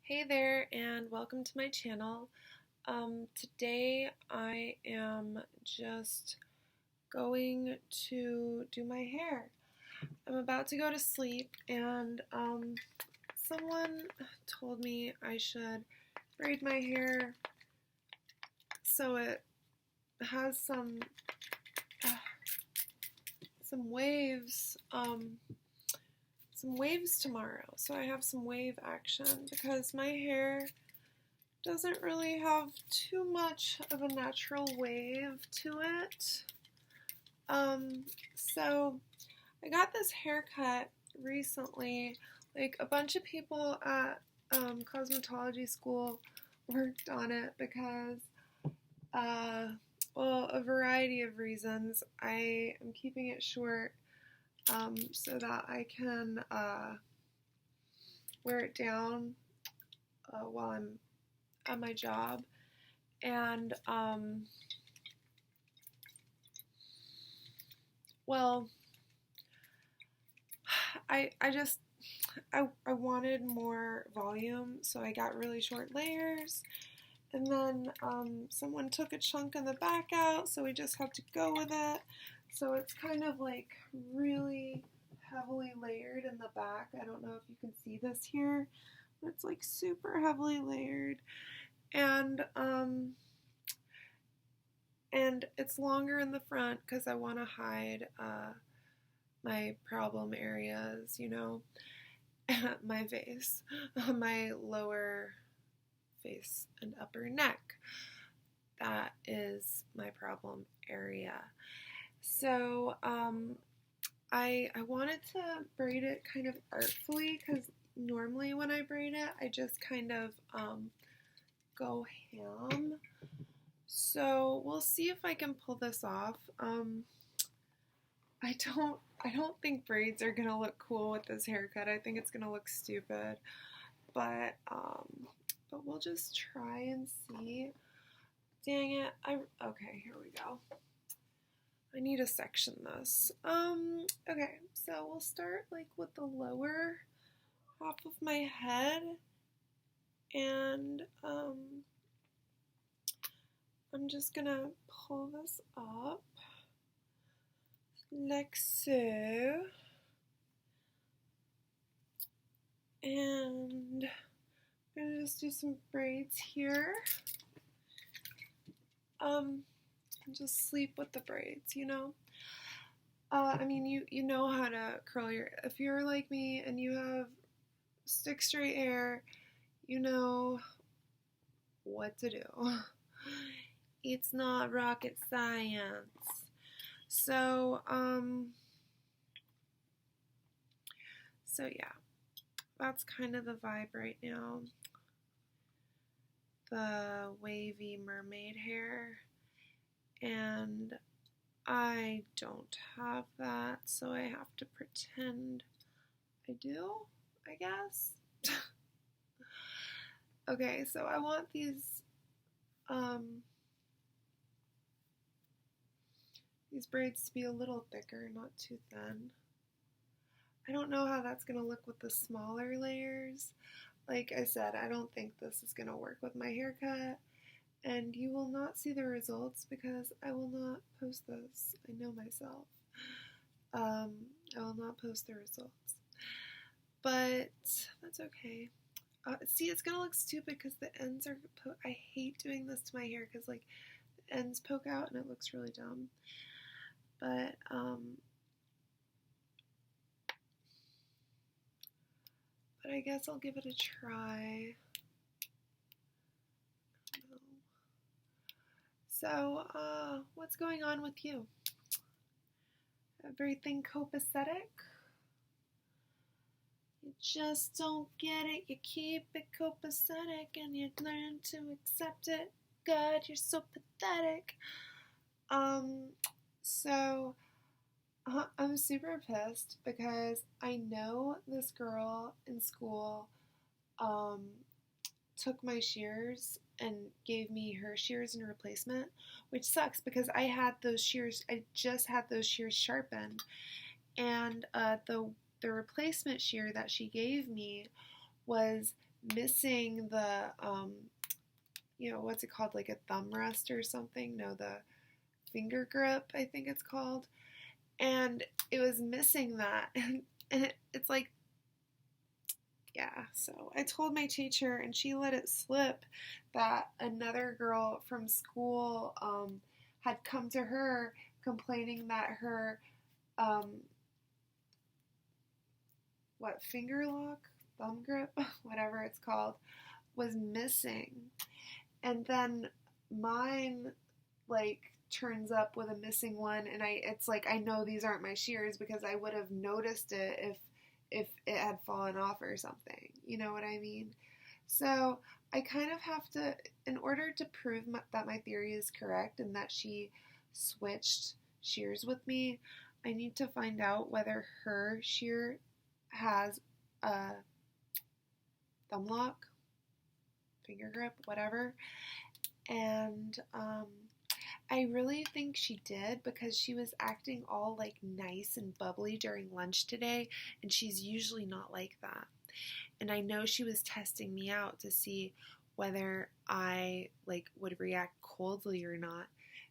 Hey there, and welcome to my channel. Today I am just going to do my hair. I'm about to go to sleep, and someone told me I should braid my hair so it has some waves, some waves tomorrow. So I have some wave action because my hair doesn't really have too much of a natural wave to it. So I got this haircut recently. Like, a bunch of people at cosmetology school worked on it because, well, a variety of reasons. I am keeping it short so that I can wear it down while I'm at my job. And well, I wanted more volume, so I got really short layers, and then someone took a chunk of the back out, so we just have to go with it. So it's kind of like really heavily layered in the back. I don't know if you can see this here, but it's like super heavily layered, and it's longer in the front because I want to hide my problem areas, you know, my face, my lower face and upper neck. That is my problem area. So I wanted to braid it kind of artfully because normally when I braid it, I just kind of go ham. So we'll see if I can pull this off. I don't think braids are gonna look cool with this haircut. I think it's gonna look stupid, but we'll just try and see. Dang it! Okay, here we go. I need to section this. Okay, so we'll start like with the lower half of my head, and I'm just gonna pull this up like so, and I'm gonna just do some braids here. And just sleep with the braids, you know. I mean, you know how to curl your. If you're like me and you have stick straight hair, you know what to do. It's not rocket science. So yeah, that's kind of the vibe right now. The wavy mermaid hair, and I don't have that, so I have to pretend I do, I guess. Okay, so I want these braids to be a little thicker, not too thin. I don't know how that's gonna look with the smaller layers. Like I said, I don't think this is gonna work with my haircut, and you will not see the results because I will not post this. I know myself. I will not post the results, but that's okay. See, it's gonna look stupid because the ends are. I hate doing this to my hair because like the ends poke out and it looks really dumb. But I guess I'll give it a try. So, what's going on with you? Everything copacetic? You just don't get it. You keep it copacetic and you learn to accept it. God, you're so pathetic. So I'm super pissed because I know this girl in school took my shears and gave me her shears in replacement, which sucks because I just had those shears sharpened, and the replacement shear that she gave me was missing the, what's it called? Like a thumb rest or something? No, the finger grip, I think it's called. And it was missing that. And it's like, yeah, so I told my teacher, and she let it slip that another girl from school had come to her complaining that her, finger lock, thumb grip, whatever it's called, was missing. And then mine, like, turns up with a missing one, and it's like I know these aren't my shears because I would have noticed it if it had fallen off or something. You know what I mean? So I kind of have to, in order to prove that my theory is correct and that she switched shears with me, I need to find out whether her shear has a thumb lock, finger grip, whatever. And I really think she did because she was acting all like nice and bubbly during lunch today, and she's usually not like that. And I know she was testing me out to see whether I like would react coldly or not.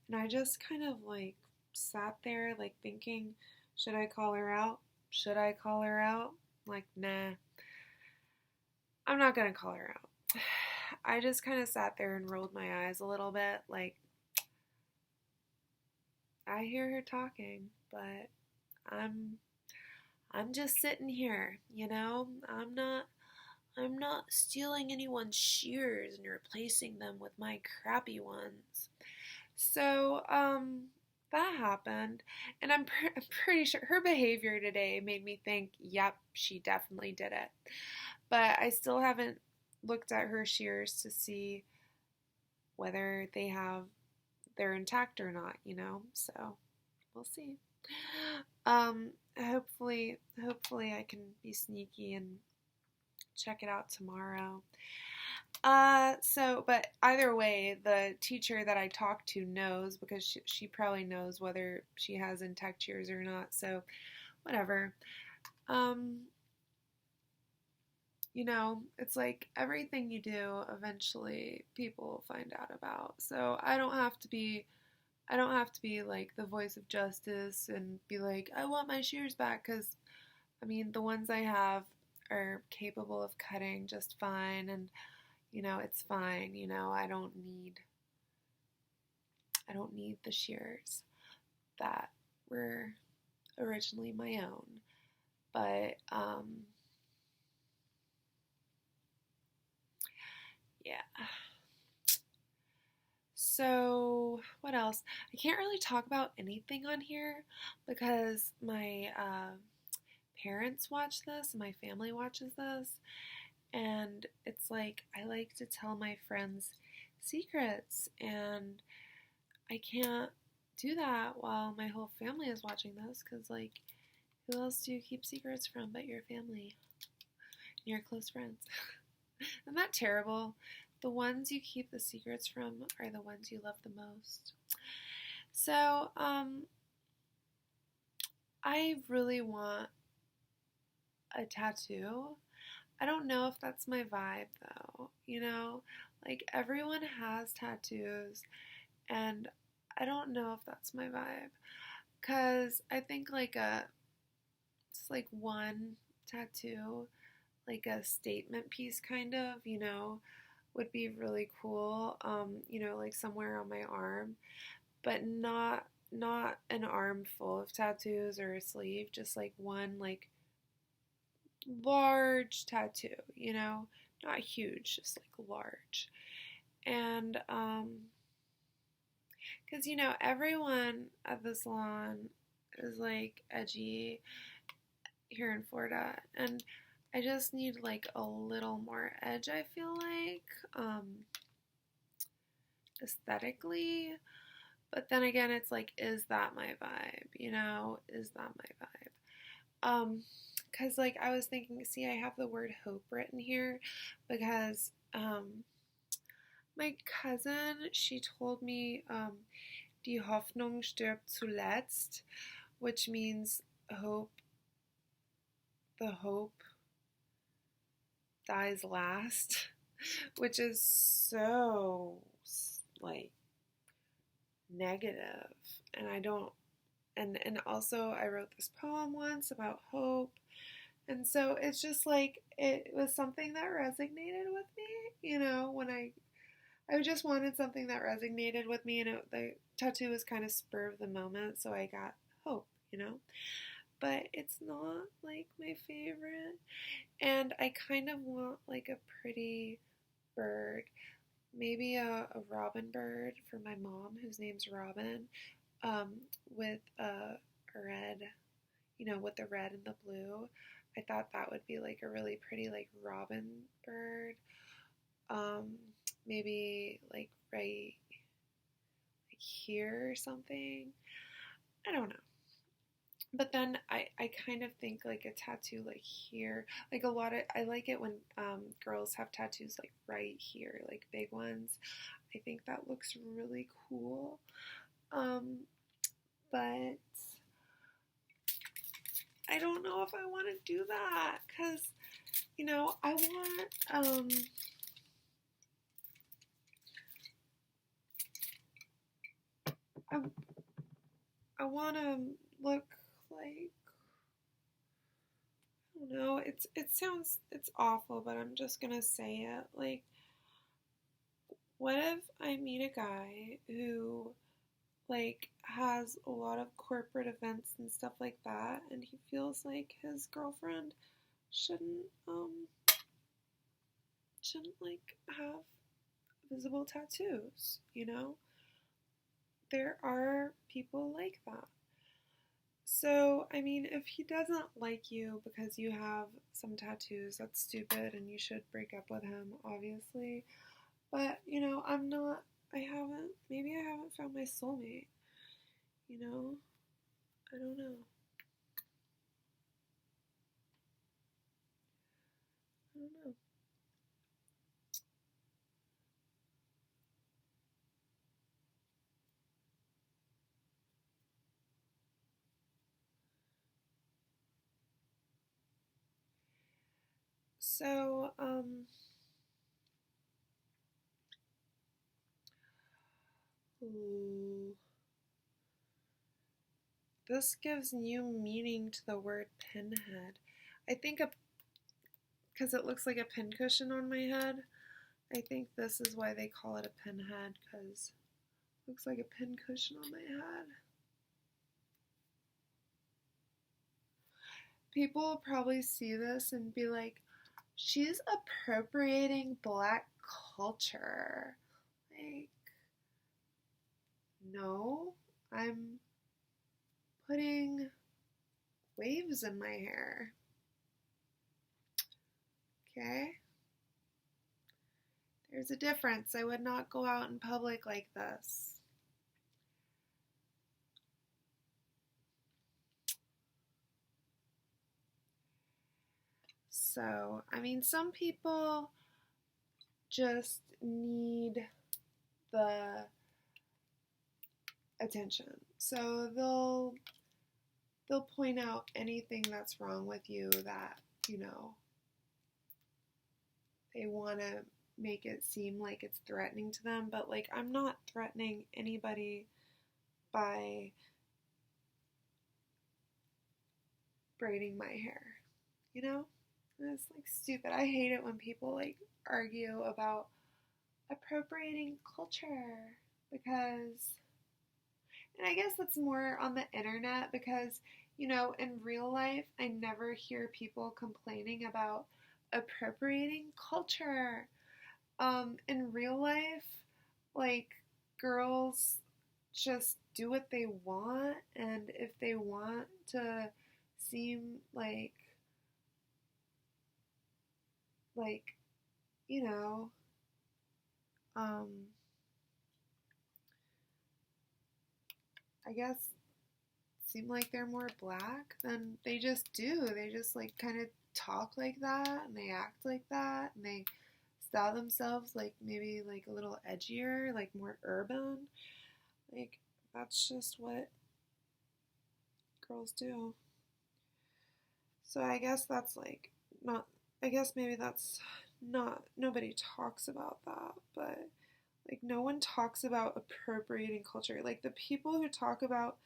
And I just kind of like sat there like thinking, should I call her out? Should I call her out? Like, nah, I'm not gonna call her out. I just kind of sat there and rolled my eyes a little bit, like, I hear her talking, but I'm just sitting here, I'm not stealing anyone's shears and replacing them with my crappy ones. So, that happened, and I'm pretty sure her behavior today made me think, yep, she definitely did it. But I still haven't looked at her shears to see whether they're intact or not, so we'll see. Hopefully I can be sneaky and check it out tomorrow. But either way, the teacher that I talked to knows because she probably knows whether she has intact shears or not, so whatever. It's like everything you do, eventually people will find out about. So I don't have to be like the voice of justice and be like, I want my shears back, because, the ones I have are capable of cutting just fine, and, it's fine, I don't need the shears that were originally my own. But, yeah. So, what else? I can't really talk about anything on here because my parents watch this, my family watches this, and it's like I like to tell my friends secrets, and I can't do that while my whole family is watching this because, like, who else do you keep secrets from but your family and your close friends? Isn't that terrible? The ones you keep the secrets from are the ones you love the most. So, I really want a tattoo. I don't know if that's my vibe though, Like everyone has tattoos, and I don't know if that's my vibe. 'Cause I think just like one tattoo, like a statement piece kind of, would be really cool, like somewhere on my arm, but not an arm full of tattoos or a sleeve, just like one like large tattoo, not huge, just like large. And because everyone at the salon is like edgy here in Florida, and I just need like a little more edge, I feel like, aesthetically. But then again, it's like, is that my vibe? Is that my vibe? Because like I was thinking, see, I have the word hope written here because my cousin, she told me die Hoffnung stirbt zuletzt, which means the hope dies last, which is so like negative. And I don't and also I wrote this poem once about hope. And so it's just like it was something that resonated with me, when I just wanted something that resonated with me, and the tattoo was kind of spur of the moment, so I got hope. But it's not like my favorite, and I kind of want like a pretty bird, maybe a robin bird for my mom, whose name's Robin, with a red, with the red and the blue. I thought that would be like a really pretty like robin bird. Maybe like right like here or something. I don't know. But then I kind of think like a tattoo like here, like I like it when girls have tattoos like right here, like big ones. I think that looks really cool. But I don't know if I want to do that because, I want, I, I want to look like, I don't know, it's awful, but I'm just gonna say it. Like, what if I meet a guy who, like, has a lot of corporate events and stuff like that, and he feels like his girlfriend shouldn't, like, have visible tattoos. There are people like that. So, I mean, if he doesn't like you because you have some tattoos, that's stupid and you should break up with him, obviously. But, maybe I haven't found my soulmate, you know? I don't know. I don't know. So, ooh, this gives new meaning to the word pinhead. I think because it looks like a pincushion on my head, I think this is why they call it a pinhead, because it looks like a pincushion on my head. People will probably see this and be like, she's appropriating black culture. Like, no, I'm putting waves in my hair. Okay? There's a difference. I would not go out in public like this. So, I mean, some people just need the attention. So they'll point out anything that's wrong with you that, they want to make it seem like it's threatening to them, but like I'm not threatening anybody by braiding my hair. It's like stupid. I hate it when people like argue about appropriating culture because, and I guess that's more on the internet because, in real life, I never hear people complaining about appropriating culture. In real life, like, girls just do what they want, and if they want to seem like, you know, um, I guess seem like they're more black, then they just do. They just like kind of talk like that and they act like that and they style themselves like maybe like a little edgier, like more urban. Like that's just what girls do. So I guess that's like not I guess maybe that's not, nobody talks about that, but like no one talks about appropriating culture. Like the people who talk about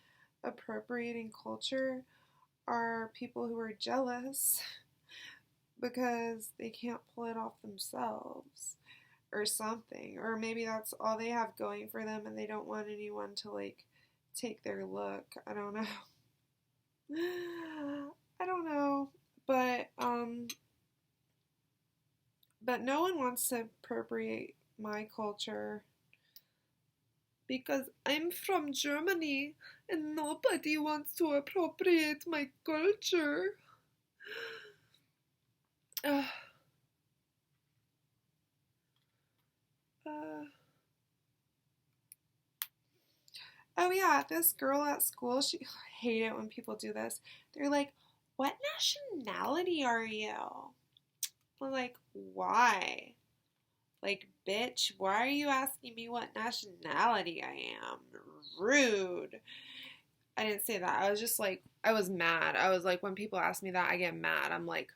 appropriating culture are people who are jealous because they can't pull it off themselves or something. Or maybe that's all they have going for them and they don't want anyone to like take their look. I don't know. I don't know. But no one wants to appropriate my culture because I'm from Germany and nobody wants to appropriate my culture. Uh, uh, oh yeah, this girl at school, she I hate it when people do this. They're like, "What nationality are you?" I'm like, "Why?" Like, bitch, why are you asking me what nationality I am? Rude. I didn't say that. I was just like, I was mad. I was like, when people ask me that, I get mad. I'm like,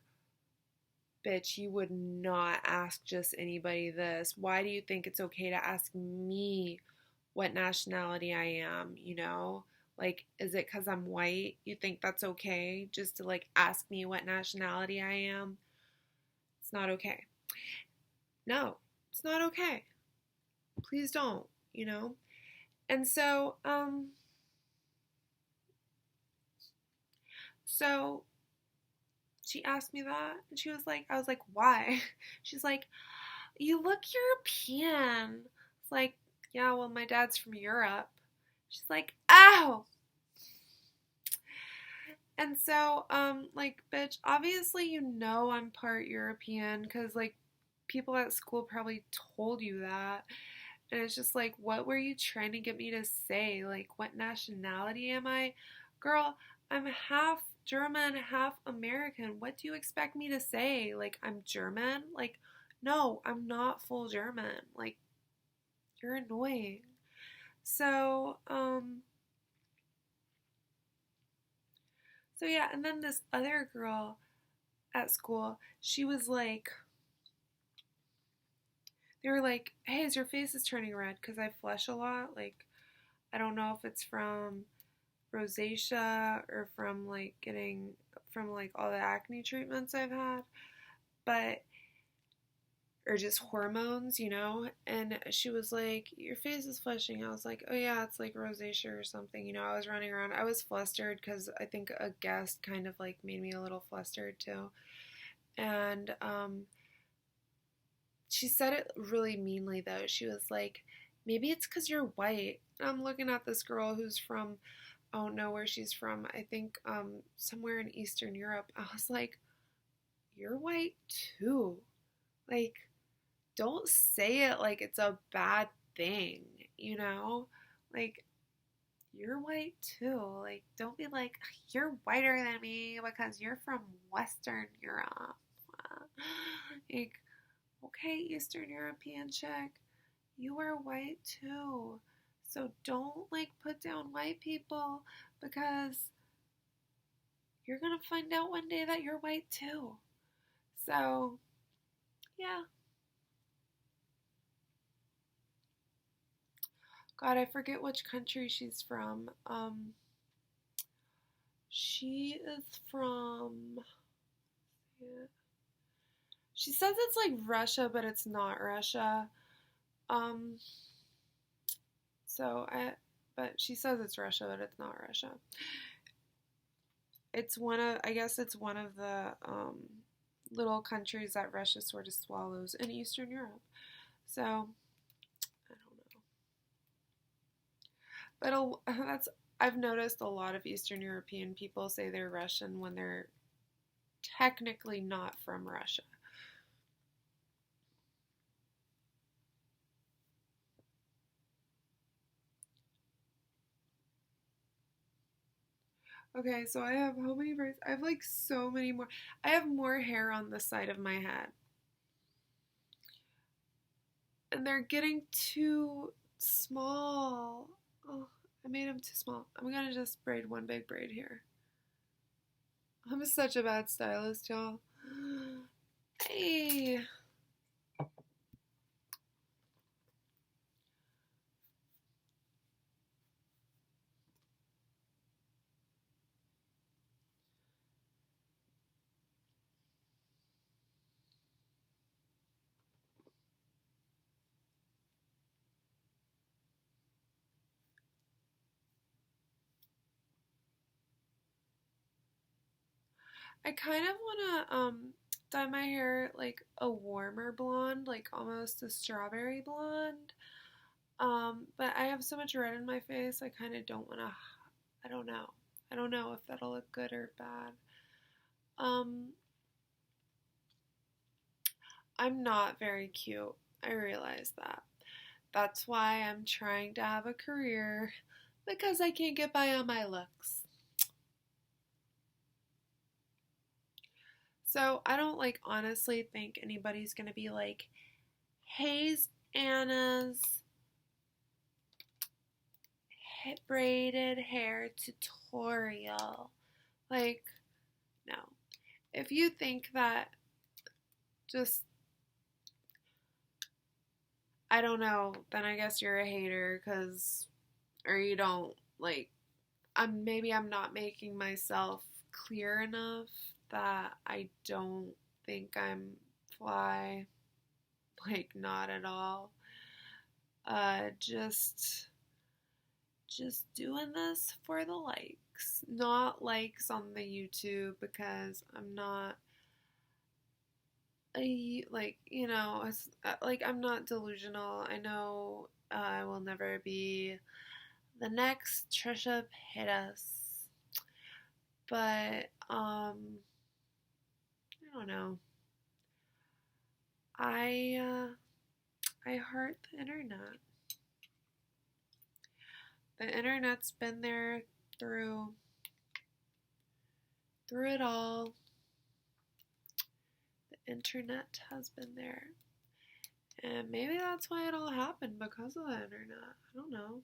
bitch, you would not ask just anybody this. Why do you think it's okay to ask me what nationality I am, you know? Like, is it because I'm white? You think that's okay just to like ask me what nationality I am? It's not okay. No, it's not okay. Please don't, you know? And so she asked me that and she was like, I was like, why? She's like, you look European. It's like, yeah, well, my dad's from Europe. She's like, oh. And so, like, bitch, obviously you know I'm part European because, like, people at school probably told you that. And it's just like, what were you trying to get me to say? Like, what nationality am I? Girl, I'm half German, half American. What do you expect me to say? Like, I'm German? Like, no, I'm not full German. Like, you're annoying. So, so yeah, and then this other girl at school, she was like, they were like, hey, your face is turning red because I flush a lot. Like, I don't know if it's from rosacea or from like getting from like all the acne treatments I've had, but or just hormones, you know. And she was like, your face is flushing. I was like, oh yeah, it's like rosacea or something, you know. I was running around, I was flustered because I think a guest kind of like made me a little flustered too. And she said it really meanly though. She was like, maybe it's because you're white. And I'm looking at this girl who's from, I don't know where she's from. I think somewhere in Eastern Europe. I was like, you're white too. Like, don't say it like it's a bad thing, you know? Like, you're white too. Like, don't be like, you're whiter than me because you're from Western Europe. Like, okay, Eastern European chick, you are white too. So don't like put down white people because you're gonna find out one day that you're white too. So, yeah. God, I forget which country she's from. She is from. Yeah. She says it's like Russia, but it's not Russia. Um, but she says it's Russia, but it's not Russia. It's one of, I guess it's one of the little countries that Russia sort of swallows in Eastern Europe. So, I don't know. But that's, I've noticed a lot of Eastern European people say they're Russian when they're technically not from Russia. Okay, so I have how many braids? I have like so many more. I have more hair on the side of my head. And they're getting too small. Oh, I made them too small. I'm gonna just braid one big braid here. I'm such a bad stylist, y'all. Hey. I kind of want to dye my hair like a warmer blonde, like almost a strawberry blonde. But I have so much red in my face, I kind of don't want to. I don't know. I don't know if that'll look good or bad. Um, I'm not very cute. I realize that. That's why I'm trying to have a career because I can't get by on my looks. So I don't like honestly think anybody's gonna be like, "Hey's Anna's braided hair tutorial." Like, no. If you think that, just, I don't know, then I guess you're a hater, cause, or you don't, like, maybe I'm not making myself clear enough that I don't think I'm fly. Like, not at all. Just doing this for the likes, not likes on the YouTube, because I'm not like, like, I'm not delusional. I know I will never be the next Trisha Paytas, but I don't know. I heart the internet. The internet's been there through it all. The internet has been there. And maybe that's why it all happened, because of the internet. I don't know.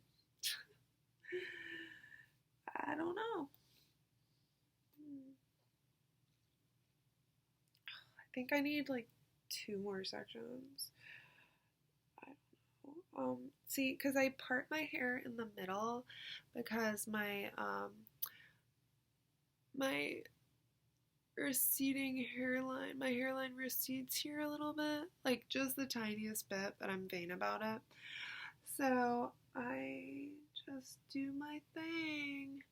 I don't know. I think I need like 2 more sections. I don't know. See, because I part my hair in the middle because my receding hairline, my hairline recedes here a little bit, like just the tiniest bit, but I'm vain about it. So I just do my thing.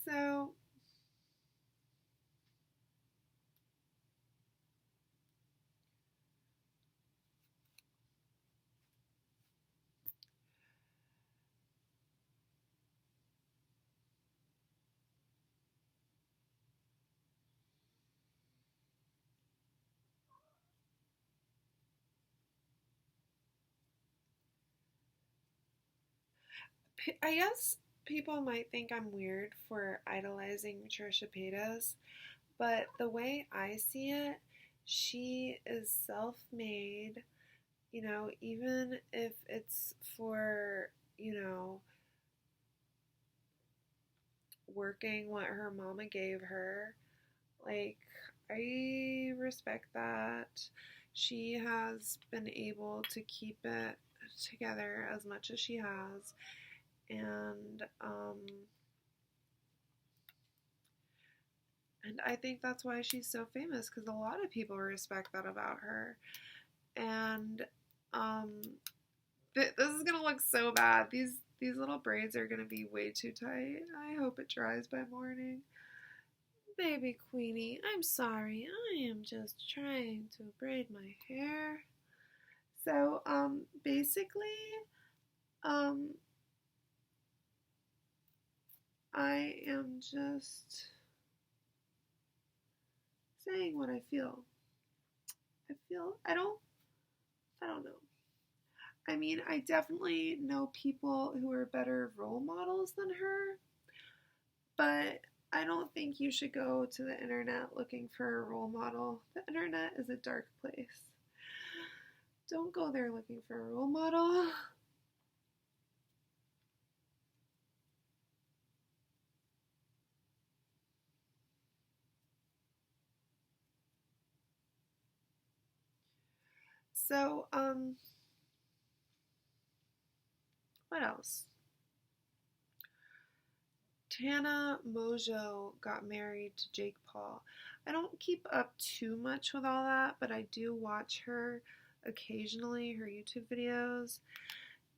So I guess people might think I'm weird for idolizing Trisha Paytas, but the way I see it, she is self-made, even if it's for, working what her mama gave her. Like, I respect that. She has been able to keep it together as much as she has. And I think that's why she's so famous, because a lot of people respect that about her. And this is gonna look so bad. These little braids are gonna be way too tight. I hope it dries by morning. Baby Queenie, I'm sorry. I am just trying to braid my hair. So, basically, um, I am just saying what I feel. I don't know. I mean, I definitely know people who are better role models than her, but I don't think you should go to the internet looking for a role model. The internet is a dark place. Don't go there looking for a role model. So, what else? Tana Mojo got married to Jake Paul. I don't keep up too much with all that, but I do watch her occasionally, her YouTube videos.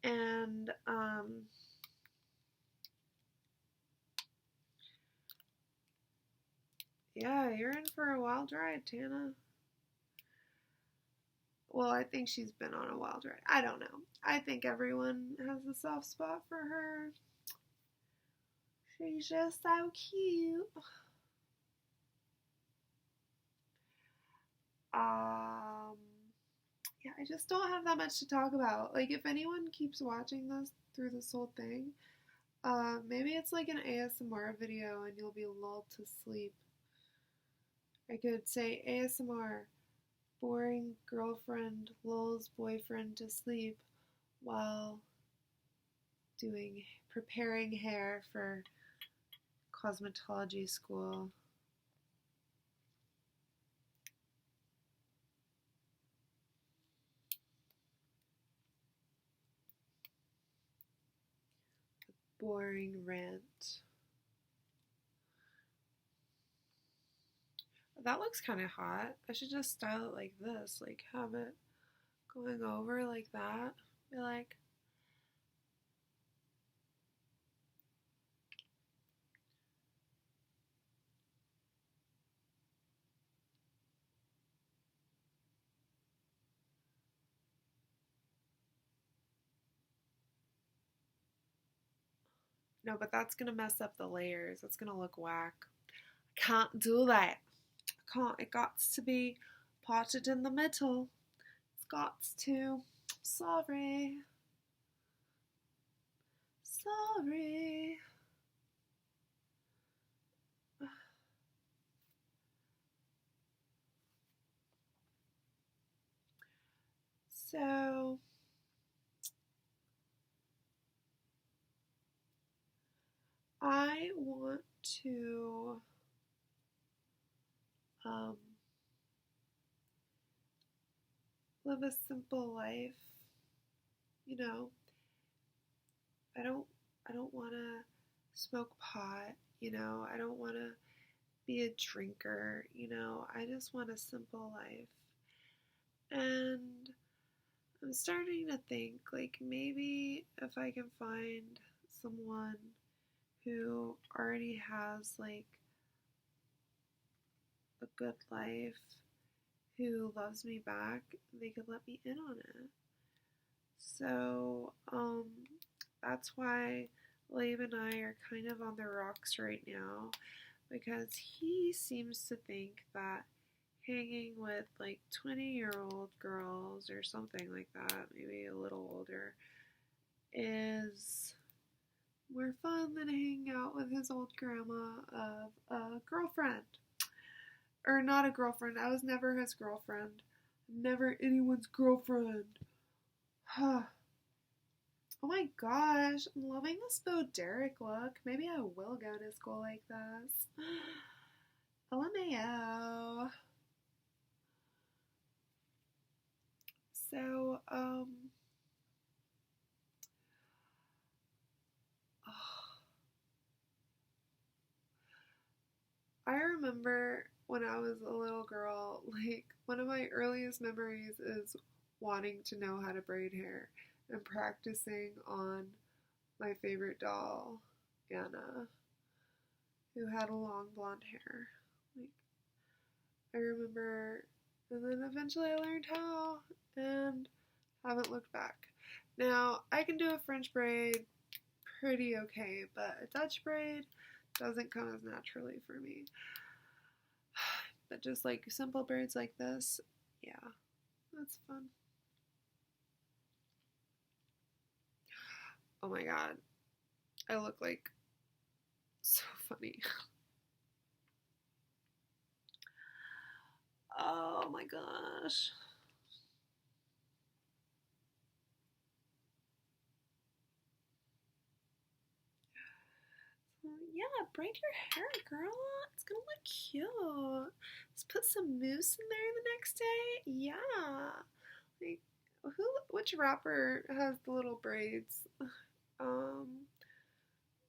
And, yeah, you're in for a wild ride, Tana. Well, I think she's been on a wild ride. I don't know. I think everyone has a soft spot for her. She's just so cute. Yeah, I just don't have that much to talk about. Like, if anyone keeps watching this through this whole thing, maybe it's like an ASMR video and you'll be lulled to sleep. I could say ASMR, boring girlfriend lulls boyfriend to sleep while preparing hair for cosmetology school. Boring rant. That looks kind of hot. I should just style it like this, like have it going over like that. Be like, no, but that's gonna mess up the layers. That's gonna look whack. I can't do that. I can't. It got to be potted in the middle. It's got to. Sorry. Sorry. So, I want to live a simple life. You know, I don't want to smoke pot, you know. I don't want to be a drinker, you know. I just want a simple life. And I'm starting to think like maybe if I can find someone who already has like a good life, who loves me back, they could let me in on it. So, that's why Labe and I are kind of on the rocks right now, because he seems to think that hanging with like 20-year-old girls or something like that, maybe a little older, is more fun than hanging out with his old grandma of a girlfriend. Or not a girlfriend. I was never his girlfriend. Never anyone's girlfriend. Oh my gosh, I'm loving this Bo Derek look. Maybe I will go to school like this. LMAO. So, I remember when I was a little girl, like, one of my earliest memories is wanting to know how to braid hair and practicing on my favorite doll, Anna, who had a long blonde hair. Like, I remember, and then eventually I learned how and haven't looked back. Now, I can do a French braid pretty okay, but a Dutch braid doesn't come as naturally for me. But just like simple braids like this, yeah, that's fun. Oh my god, I look like so funny. Oh my gosh. Yeah, braid your hair, girl. It's gonna look cute. Let's put some mousse in there the next day. Yeah. Like, which rapper has the little braids? Um,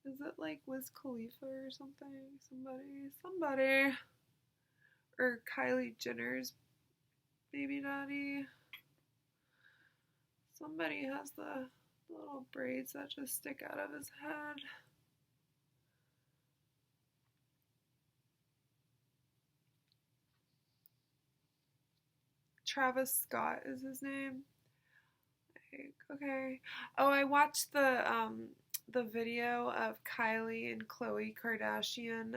is it like Wiz Khalifa or something? Somebody. Or Kylie Jenner's baby daddy. Somebody has the little braids that just stick out of his head. Travis Scott is his name. Okay. Oh, I watched the video of Kylie and Khloe Kardashian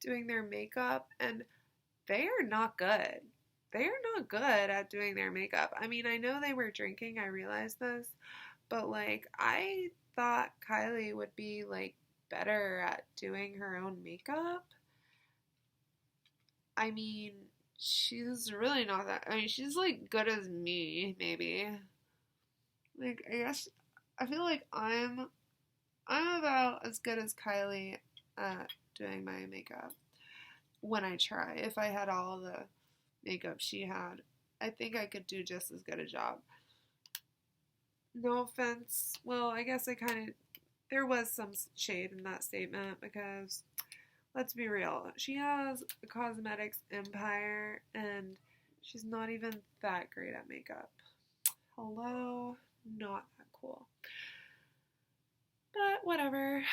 doing their makeup, and they are not good. They are not good at doing their makeup. I mean, I know they were drinking, I realized this, but like I thought Kylie would be like better at doing her own makeup. I mean, she's really not that. I mean, she's like good as me, maybe. Like I guess I feel like I'm about as good as Kylie at doing my makeup when I try. If I had all the makeup she had, I think I could do just as good a job. No offense. Well, I guess there was some shade in that statement because let's be real. She has a cosmetics empire and she's not even that great at makeup. Hello? Not that cool. But whatever.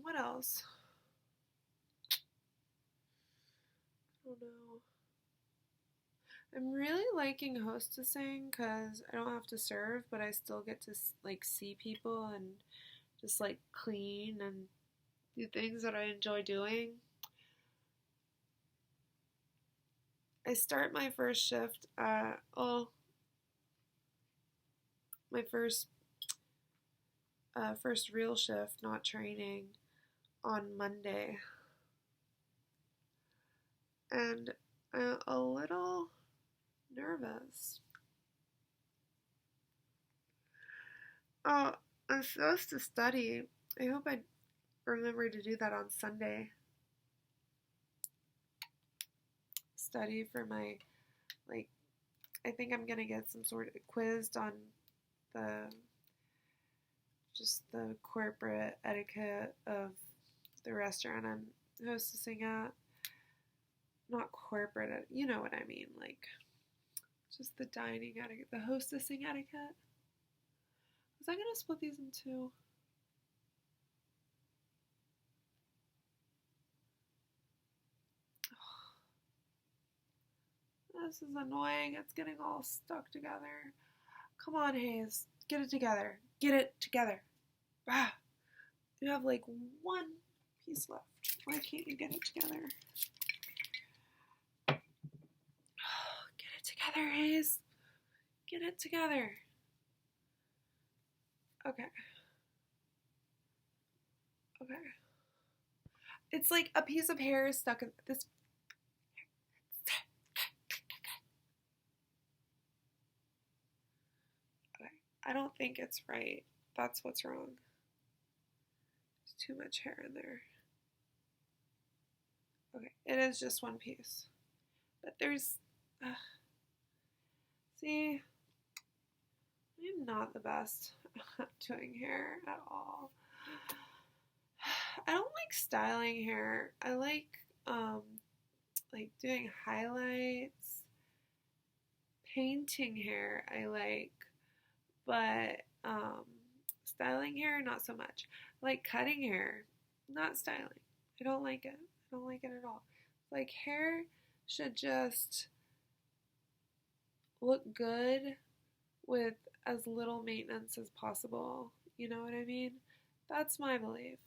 What else? I don't know. I'm really liking hostessing because I don't have to serve, but I still get to like see people and just like clean and do things that I enjoy doing. I start my first shift at my first real shift, not training, on Monday, and I'm a little nervous. Oh, I'm supposed to study. I hope I remember to do that on Sunday. Study for my, like, I think I'm gonna get some sort of quizzed on the just the corporate etiquette of the restaurant I'm hostessing at. Not corporate, you know what I mean, like just the dining etiquette, the hostessing etiquette. Was I gonna split these in two? This is annoying. It's getting all stuck together. Come on, Hayes. Get it together. Get it together. Ah, you have like one piece left. Why can't you get it together? Get it together, Hayes. Get it together. Okay. Okay. It's like a piece of hair is stuck in this. Okay. I don't think it's right. That's what's wrong. There's too much hair in there. Okay. It is just one piece. But there's. See, I'm not the best at doing hair at all. I don't like styling hair. I like doing highlights, painting hair. I like, but styling hair not so much. I like cutting hair, not styling. I don't like it. I don't like it at all. Like hair should just look good with as little maintenance as possible. You know what I mean? That's my belief.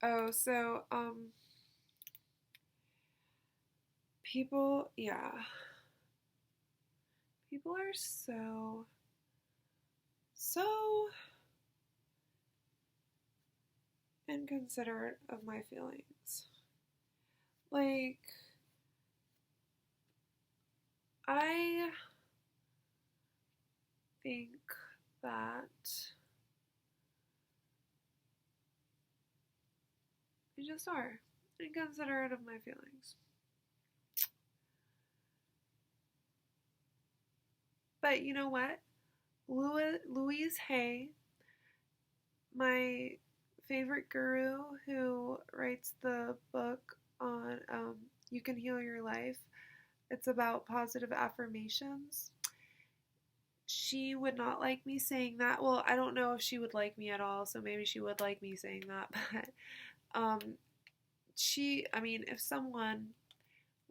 Oh, so, people, yeah. People are so inconsiderate of my feelings. Like, I think that they just are inconsiderate of my feelings. But you know what? Louise Hay, my favorite guru who writes the book on You Can Heal Your Life, it's about positive affirmations. She would not like me saying that. Well, I don't know if she would like me at all, so maybe she would like me saying that. But I mean, if someone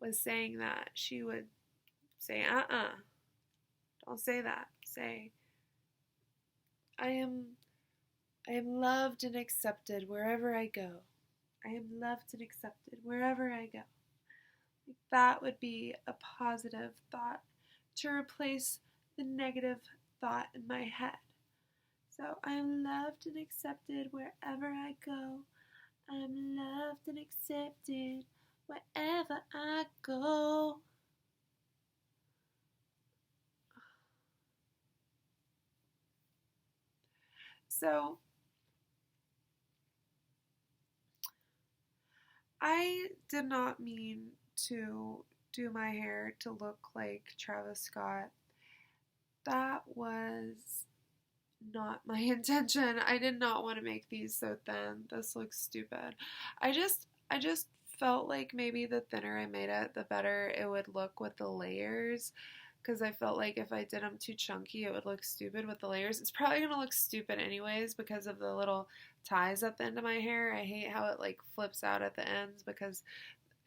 was saying that, she would say, don't say that. Say, I am I am loved and accepted wherever I go. I am loved and accepted wherever I go. Like that would be a positive thought to replace the negative thought in my head. So I am loved and accepted wherever I go. I am loved and accepted wherever I go. So I did not mean to do my hair to look like Travis Scott. That was not my intention. I did not want to make these so thin. This looks stupid. I just felt like maybe the thinner I made it, the better it would look with the layers. Because I felt like if I did them too chunky, it would look stupid with the layers. It's probably going to look stupid anyways because of the little ties at the end of my hair. I hate how it like flips out at the ends because,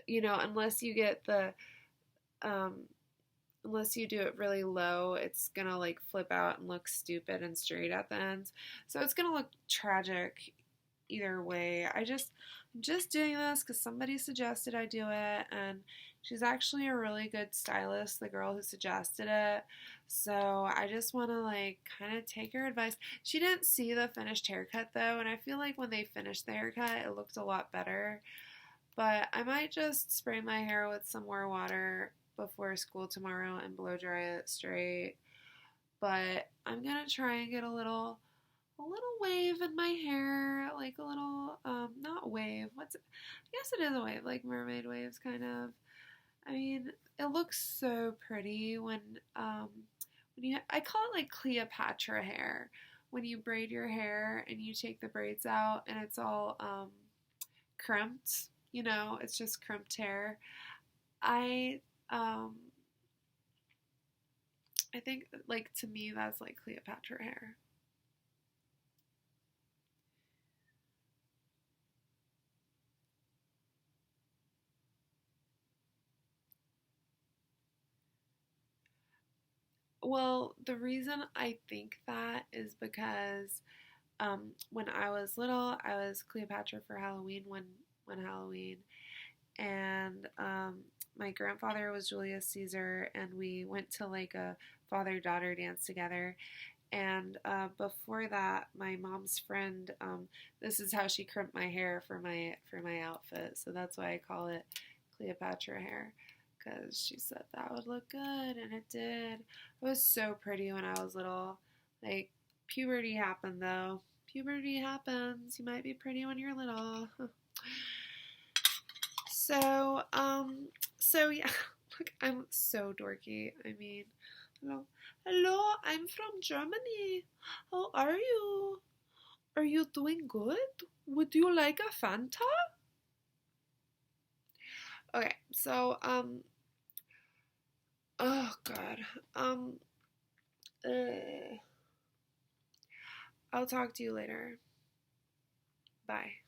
unless you get um, unless you do it really low, it's going to like flip out and look stupid and straight at the ends. So it's going to look tragic either way. I'm just doing this because somebody suggested I do it, and she's actually a really good stylist, the girl who suggested it. So I just want to like kind of take her advice. She didn't see the finished haircut though, and I feel like when they finished the haircut, it looked a lot better. But I might just spray my hair with some more water before school tomorrow and blow dry it straight. But I'm gonna try and get a little wave in my hair, like a little not wave. What's it? I guess it is a wave, like mermaid waves kind of. I mean, it looks so pretty when you I call it like Cleopatra hair. When you braid your hair and you take the braids out and it's all crimped, it's just crimped hair. I um I think like to me that's like Cleopatra hair. Well, the reason I think that is because when I was little, I was Cleopatra for Halloween one Halloween, and my grandfather was Julius Caesar, and we went to like a father-daughter dance together. And before that, my mom's friend, this is how she crimped my hair for my outfit, so that's why I call it Cleopatra hair, because she said that would look good, and it did. It was so pretty when I was little. Like, puberty happened though. Puberty happens. You might be pretty when you're little. So, so yeah, look, I'm so dorky. I mean, hello, I'm from Germany. How are you? Are you doing good? Would you like a Fanta? Okay, so, oh God. Um, I'll talk to you later. Bye.